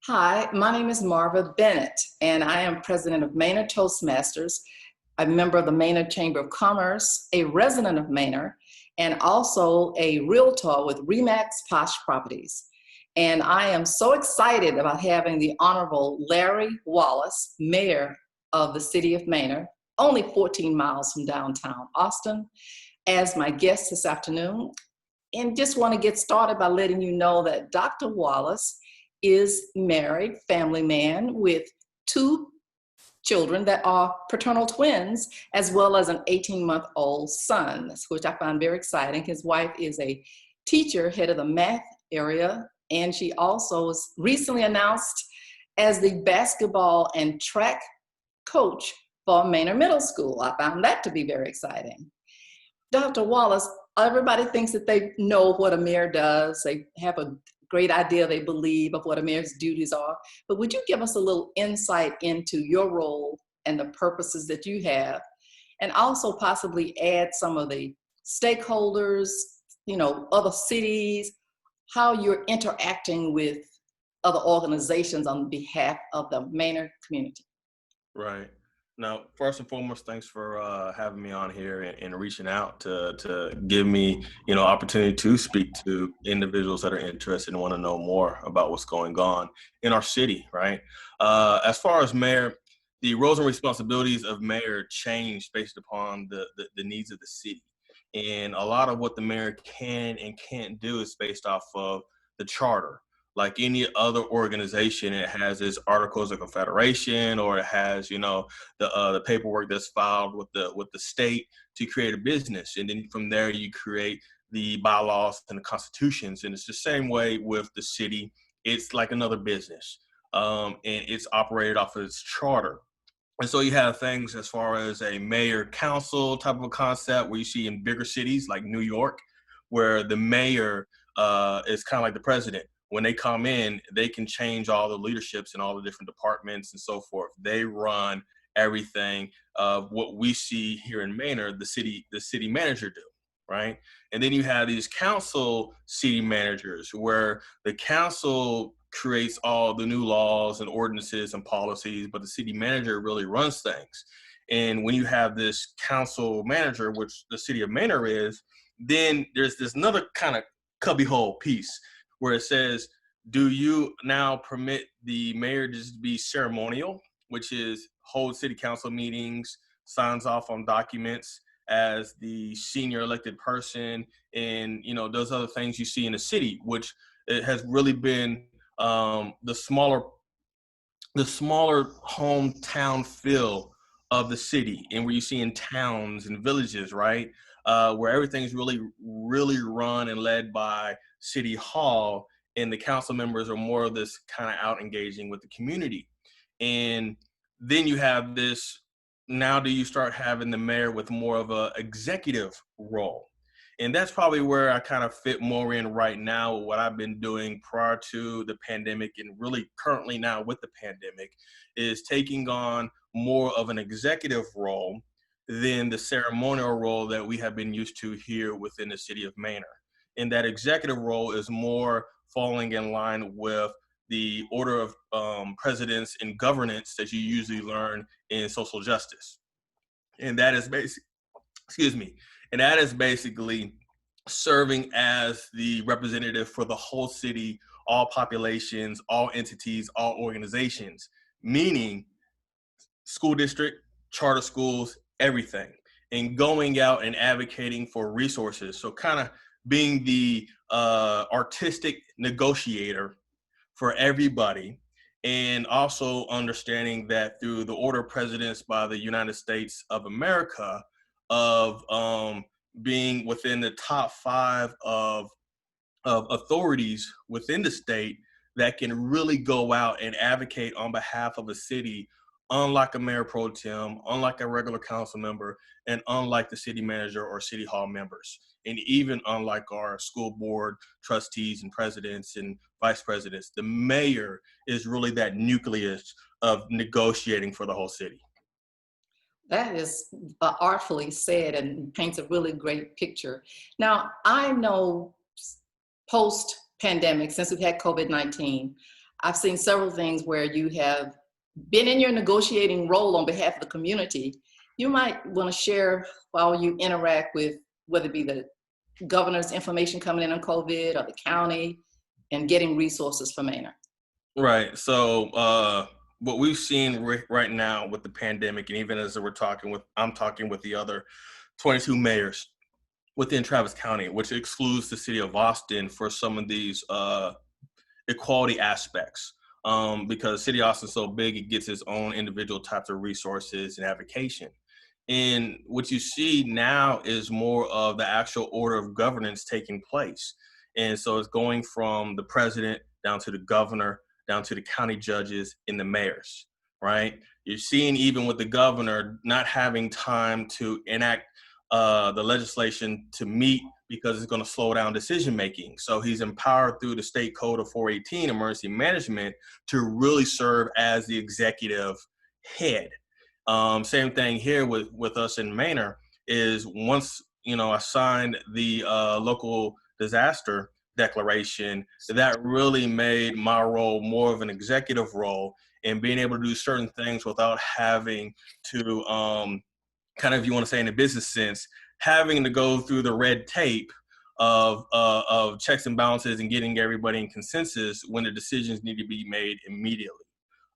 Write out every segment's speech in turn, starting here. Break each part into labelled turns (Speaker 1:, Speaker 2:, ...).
Speaker 1: Hi, my name is Marva Bennett, and I am president of Manor Toastmasters, a member of the Manor Chamber of Commerce, a resident of Manor, and also a realtor with REMAX Posh Properties. And I am so excited about having the Honorable Larry Wallace, Mayor of the City of Manor, only 14 miles from downtown Austin, as my guest this afternoon. And just want to get started by letting you know that Dr. Wallace is married, family man with two children that are fraternal twins, as well as an 18-month-old son, which I find very exciting. His wife is a teacher, head of the math area, and she also was recently announced as the basketball and track coach for Manor Middle School. I found that to be very exciting. Dr. Wallace, everybody thinks that they know what a mayor does. They have a great idea, they believe, of what a mayor's duties are. But would you give us a little insight into your role and the purposes that you have, and also possibly add some of the stakeholders, other cities, how you're interacting with other organizations on behalf of the Manor community?
Speaker 2: Right. Now, first and foremost, thanks for having me on here and reaching out to give me, opportunity to speak to individuals that are interested and want to know more about what's going on in our city, right? As far as mayor, the roles and responsibilities of mayor change based upon the needs of the city. And a lot of what the mayor can and can't do is based off of the charter. Like any other organization, it has its Articles of Confederation, or it has, the paperwork that's filed with the state to create a business, and then from there you create the bylaws and the constitutions. And it's the same way with the city. It's like another business, and it's operated off of its charter. And so you have things as far as a mayor council type of a concept where you see in bigger cities like New York, where the mayor is kind of like the president. When they come in, they can change all the leaderships and all the different departments and so forth. They run everything of what we see here in Manor, the city manager do, right? And then you have these council city managers where the council creates all the new laws and ordinances and policies, but the city manager really runs things. And when you have this council manager, which the city of Manor is, then there's this another kind of cubbyhole piece where it says, do you now permit the mayor to just be ceremonial, which is hold city council meetings, signs off on documents as the senior elected person, and those other things you see in the city, which it has really been the smaller hometown feel of the city, and where you see in towns and villages, right, where everything's really run and led by City Hall, and the council members are more of this kind of out engaging with the community. And then you have this, now do you start having the mayor with more of a executive role? And that's probably where I kind of fit more in right now, what I've been doing prior to the pandemic, and really currently now with the pandemic, is taking on more of an executive role than the ceremonial role that we have been used to here within the city of Manor. And that executive role is more falling in line with the order of precedence and governance that you usually learn in social justice. And that is basically serving as the representative for the whole city, all populations, all entities, all organizations, meaning school district, charter schools, everything, and going out and advocating for resources. So kind of being the artistic negotiator for everybody, and also understanding that through the order of precedence by the United States of America of being within the top 5 of authorities within the state that can really go out and advocate on behalf of a city, unlike a mayor pro tem, unlike a regular council member, and unlike the city manager or city hall members, and even unlike our school board trustees and presidents and vice presidents. The mayor is really that nucleus of negotiating for the whole city.
Speaker 1: That is artfully said and paints a really great picture. Now, I know post-pandemic, since we've had COVID-19, I've seen several things where you have been in your negotiating role on behalf of the community. You might want to share while you interact with, whether it be the governor's information coming in on COVID or the county, and getting resources for Manor.
Speaker 2: Right. So what we've seen right now with the pandemic, and even as I'm talking with the other 22 mayors within Travis County, which excludes the city of Austin for some of these equality aspects. Because City of Austin is so big, it gets its own individual types of resources and advocation. And what you see now is more of the actual order of governance taking place. And so it's going from the president down to the governor, down to the county judges and the mayors, right? You're seeing even with the governor not having time to enact the legislation to meet because it's going to slow down decision making. So he's empowered through the state code of 418 emergency management to really serve as the executive head. Same thing here with us in Manor is once, I signed the local disaster declaration, that really made my role more of an executive role and being able to do certain things without having to kind of, if you want to say in a business sense, having to go through the red tape of checks and balances and getting everybody in consensus when the decisions need to be made immediately.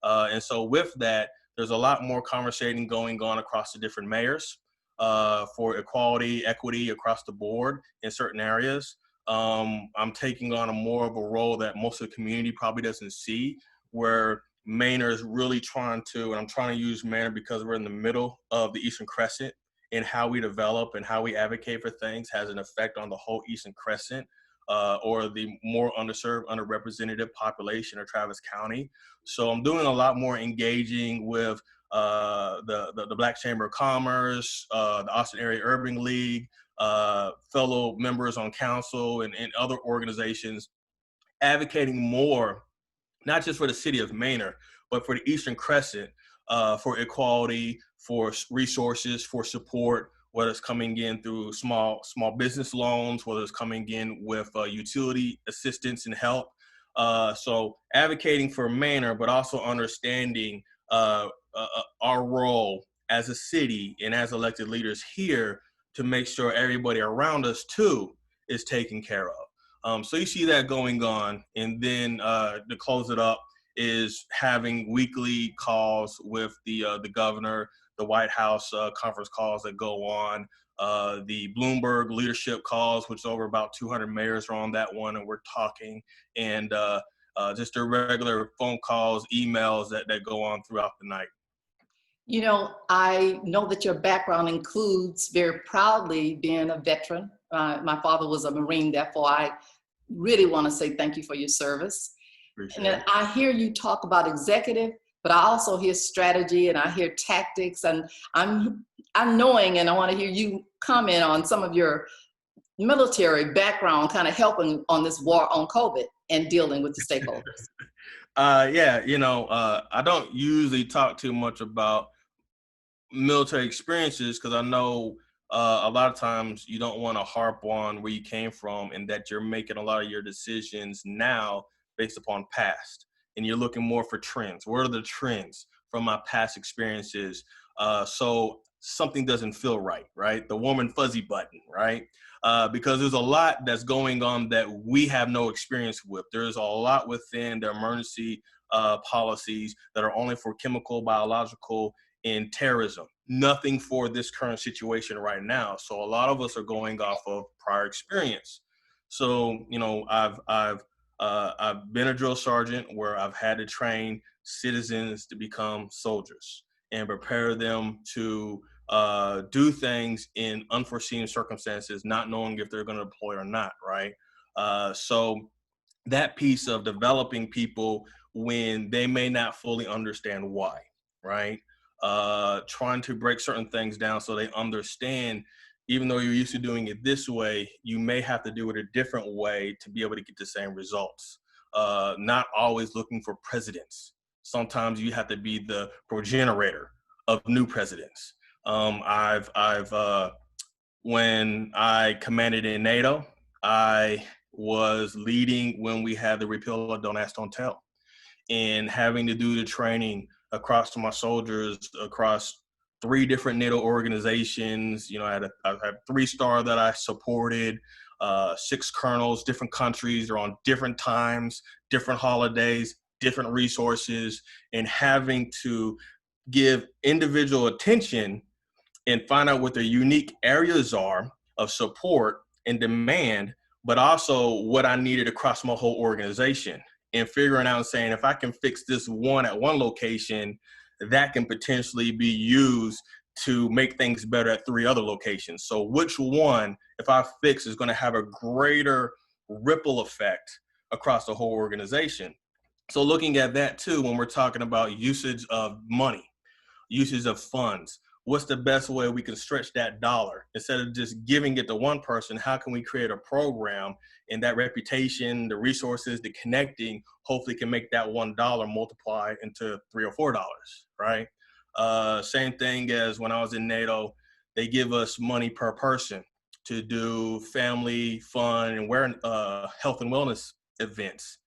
Speaker 2: And so with that, there's a lot more conversating going on across the different mayors for equality, equity across the board in certain areas. I'm taking on more of a role that most of the community probably doesn't see, where Manor is really trying to, and I'm trying to use Manor because we're in the middle of the Eastern Crescent, and how we develop and how we advocate for things has an effect on the whole Eastern Crescent or the more underserved, underrepresented population of Travis County. So I'm doing a lot more engaging with the Black Chamber of Commerce, the Austin Area Urban League, fellow members on council and other organizations, advocating more, not just for the city of Manor, but for the Eastern Crescent, for equality, for resources, for support, whether it's coming in through small business loans, whether it's coming in with utility assistance and help. So advocating for Manor, but also understanding our role as a city and as elected leaders here to make sure everybody around us too is taken care of. So you see that going on. And then to close it up is having weekly calls with the governor, the White House conference calls that go on, the Bloomberg leadership calls, which over about 200 mayors are on that one, and we're talking, and just the regular phone calls, emails that go on throughout the night.
Speaker 1: I know that your background includes very proudly being a veteran. My father was a Marine, therefore I really want to say thank you for your service.
Speaker 2: Appreciate
Speaker 1: And
Speaker 2: it.
Speaker 1: I hear you talk about executive, but I also hear strategy and I hear tactics, and I'm knowing, and I want to hear you comment on some of your military background, kind of helping on this war on COVID and dealing with the stakeholders.
Speaker 2: I don't usually talk too much about military experiences because I know a lot of times you don't want to harp on where you came from and that you're making a lot of your decisions now based upon past, and you're looking more for trends. What are the trends from my past experiences? So something doesn't feel right? The warm and fuzzy button, right? Because there's a lot that's going on that we have no experience with. There's a lot within the emergency policies that are only for chemical, biological, and terrorism. Nothing for this current situation right now. So a lot of us are going off of prior experience. So I've been a drill sergeant where I've had to train citizens to become soldiers and prepare them to do things in unforeseen circumstances, not knowing if they're going to deploy or not, right? So that piece of developing people when they may not fully understand why, right? Trying to break certain things down so they understand, even though you're used to doing it this way, you may have to do it a different way to be able to get the same results. Not always looking for presidents. Sometimes you have to be the progenitor of new presidents. When I commanded in NATO, I was leading when we had the repeal of Don't Ask, Don't Tell. and having to do the training across my soldiers across 3 different NATO organizations. You know, I had 3-star that I supported, 6 colonels, different countries, they're on different times, different holidays, different resources, and having to give individual attention and find out what their unique areas are of support and demand, but also what I needed across my whole organization, and figuring out and saying, if I can fix this one at one location, that can potentially be used to make things better at 3 other locations. So which one, if I fix, is going to have a greater ripple effect across the whole organization? So looking at that too, when we're talking about usage of money, usage of funds, what's the best way we can stretch that dollar? Instead of just giving it to one person, how can we create a program, and that reputation, the resources, the connecting, hopefully can make that $1 multiply into $3 or $4, right? Same thing as when I was in NATO, they give us money per person to do family fun and health and wellness events.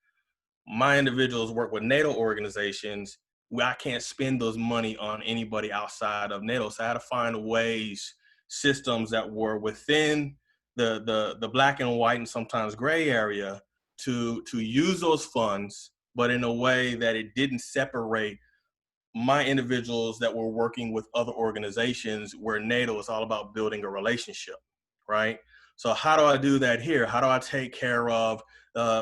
Speaker 2: My individuals work with NATO organizations where I can't spend those money on anybody outside of NATO. So I had to find ways, systems that were within the black and white and sometimes gray area to use those funds, but in a way that it didn't separate my individuals that were working with other organizations, where NATO is all about building a relationship, right? So how do I do that here? How do I take care of,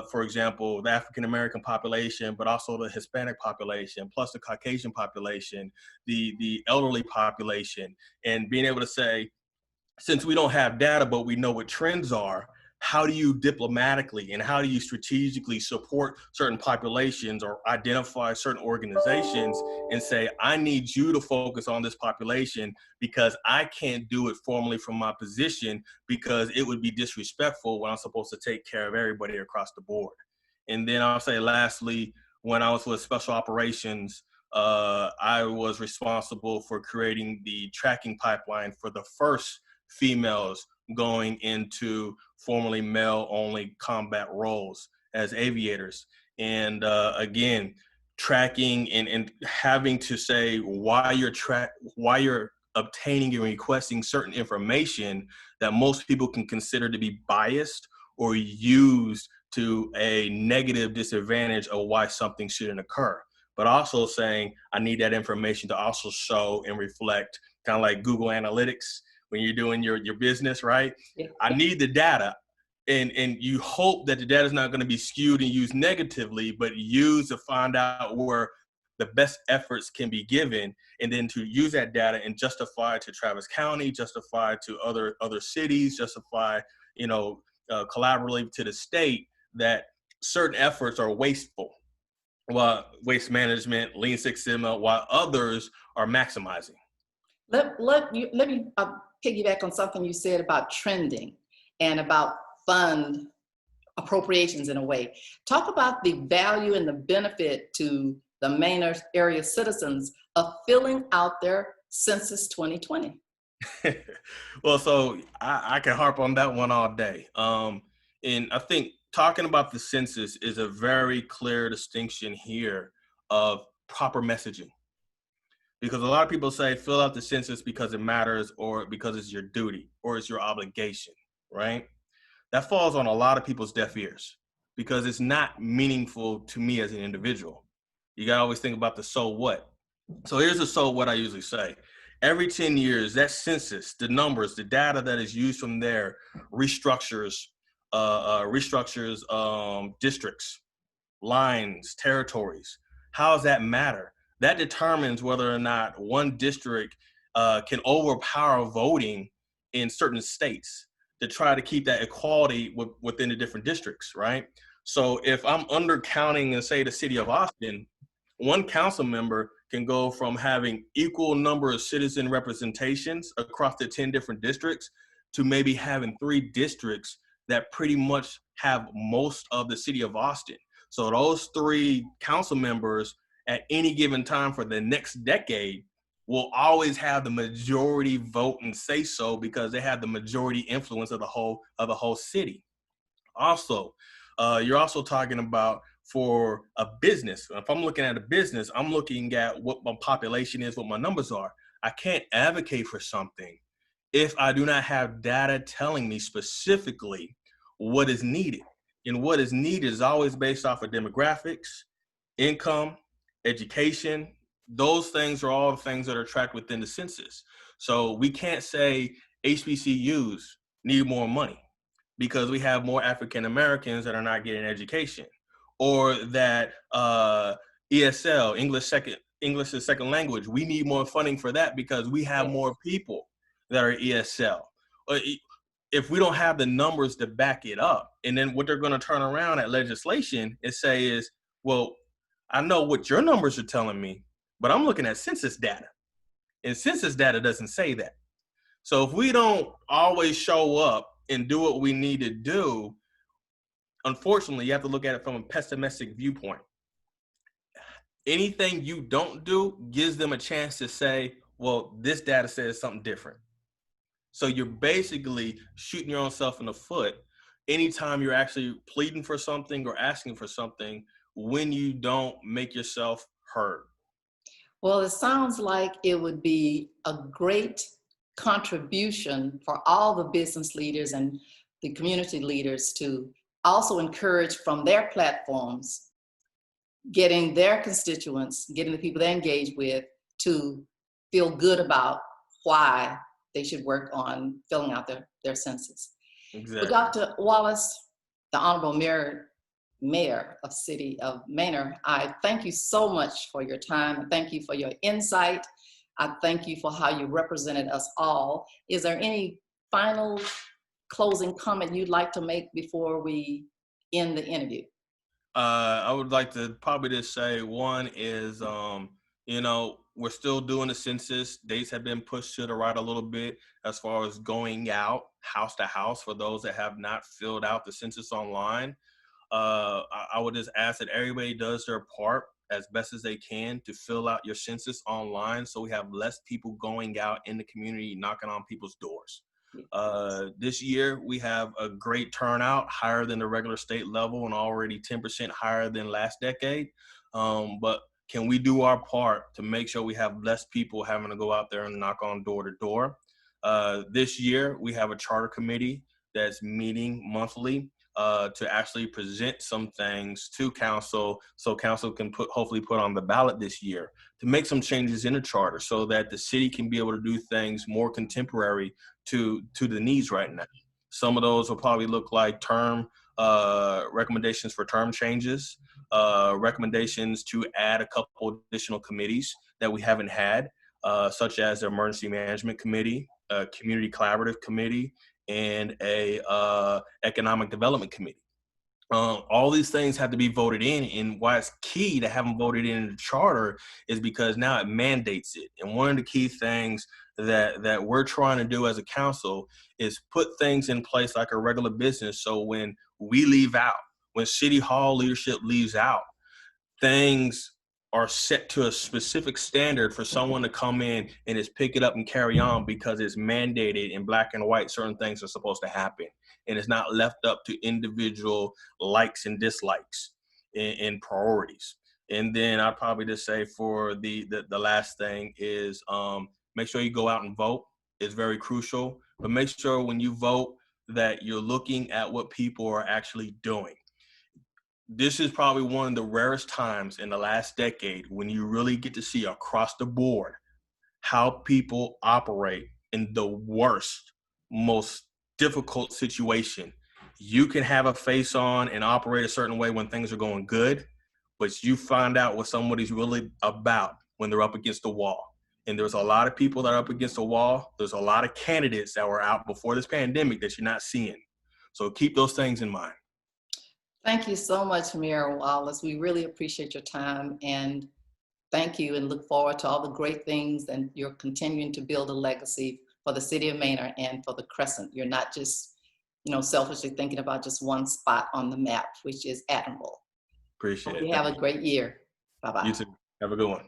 Speaker 2: for example, the African-American population, but also the Hispanic population, plus the Caucasian population, the elderly population, and being able to say, since we don't have data, but we know what trends are, how do you diplomatically and how do you strategically support certain populations or identify certain organizations and say, I need you to focus on this population because I can't do it formally from my position, because it would be disrespectful when I'm supposed to take care of everybody across the board. And then I'll say lastly, when I was with special operations, I was responsible for creating the tracking pipeline for the first females going into formerly male-only combat roles as aviators. And again, tracking and having to say why you're obtaining and requesting certain information that most people can consider to be biased or used to a negative disadvantage of why something shouldn't occur. But also saying, I need that information to also show and reflect, kind of like Google Analytics, when you're doing your business, right?
Speaker 1: Yeah.
Speaker 2: I need the data. And you hope that the data is not going to be skewed and used negatively, but used to find out where the best efforts can be given, and then to use that data and justify it to Travis County, justify it to other cities, justify, collaboratively to the state that certain efforts are wasteful, while waste management, Lean Six Sigma, while others are maximizing.
Speaker 1: Let me piggyback on something you said about trending and about fund appropriations in a way. Talk about the value and the benefit to the Manor area citizens of filling out their Census 2020.
Speaker 2: Well, so I can harp on that one all day. And I think talking about the census is a very clear distinction here of proper messaging. Because a lot of people say fill out the census because it matters, or because it's your duty, or it's your obligation, right? That falls on a lot of people's deaf ears because it's not meaningful to me as an individual. You gotta always think about the so what. So here's the so what I usually say. Every 10 years, that census, the numbers, the data that is used from there restructures districts, lines, territories. How does that matter? That determines whether or not one district can overpower voting in certain states to try to keep that equality within the different districts, right? So if I'm undercounting in, say, the city of Austin, one council member can go from having equal number of citizen representations across the 10 different districts to maybe having 3 districts that pretty much have most of the city of Austin. So those 3 council members at any given time for the next decade will always have the majority vote and say so, because they have the majority influence of the whole city. Also, you're also talking about for a business. If I'm looking at a business, I'm looking at what my population is, what my numbers are. I can't advocate for something if I do not have data telling me specifically what is needed. And what is needed is always based off of demographics, income, education. Those things are all things that are tracked within the census. So we can't say HBCUs need more money because we have more African Americans that are not getting education, or that ESL, English as second language, we need more funding for that because we have more people that are ESL. If we don't have the numbers to back it up, and then what they're going to turn around at legislation and say is, well, I know what your numbers are telling me, but I'm looking at census data, and census data doesn't say that. So if we don't always show up and do what we need to do, unfortunately, you have to look at it from a pessimistic viewpoint. Anything you don't do gives them a chance to say, well, this data says something different. So you're basically shooting your own self in the foot anytime you're actually pleading for something or asking for something when you don't make yourself heard.
Speaker 1: Well, it sounds like it would be a great contribution for all the business leaders and the community leaders to also encourage from their platforms, getting their constituents, getting the people they engage with to feel good about why they should work on filling out their census.
Speaker 2: Exactly.
Speaker 1: Well, Dr. Wallace, the Honorable Mayor of City of Manor, I thank you so much for your time. I thank you for your insight. I thank you for how you represented us all. Is there any final closing comment you'd like to make before we end the interview?
Speaker 2: I would like to probably just say one is, we're still doing the census. Dates have been pushed to the right a little bit as far as going out house to house for those that have not filled out the census online. I would just ask that everybody does their part as best as they can to fill out your census online so we have less people going out in the community knocking on people's doors. This year, we have a great turnout, higher than the regular state level and already 10% higher than last decade. But can we do our part to make sure we have less people having to go out there and knock on door to door? This year, we have a charter committee that's meeting monthly to actually present some things to council so council can hopefully put on the ballot this year to make some changes in the charter so that the city can be able to do things more contemporary to the needs right now. Some of those will probably look like term recommendations for term changes, recommendations to add a couple additional committees that we haven't had, such as the Emergency Management Committee, a Community Collaborative Committee, and a Economic Development Committee. All these things have to be voted in, and why it's key to have them voted in the charter is because now it mandates it. And one of the key things that we're trying to do as a council is put things in place like a regular business. So when we leave out, when City Hall leadership leaves out, things are set to a specific standard for someone to come in and just pick it up and carry on because it's mandated in black and white. Certain things are supposed to happen, and it's not left up to individual likes and dislikes and priorities. And then I'd probably just say for the last thing is make sure you go out and vote. It's very crucial, but make sure when you vote that you're looking at what people are actually doing. This is probably one of the rarest times in the last decade when you really get to see across the board how people operate in the worst, most difficult situation. You can have a face on and operate a certain way when things are going good, but you find out what somebody's really about when they're up against the wall. And there's a lot of people that are up against the wall. There's a lot of candidates that were out before this pandemic that you're not seeing. So keep those things in mind.
Speaker 1: Thank you so much, Mayor Wallace. We really appreciate your time, and thank you, and look forward to all the great things, and you're continuing to build a legacy for the city of Manor and for the Crescent. You're not just, selfishly thinking about just one spot on the map, which is admirable.
Speaker 2: Appreciate it.
Speaker 1: Hope you have a great year. Bye-bye.
Speaker 2: You too. Have a good one.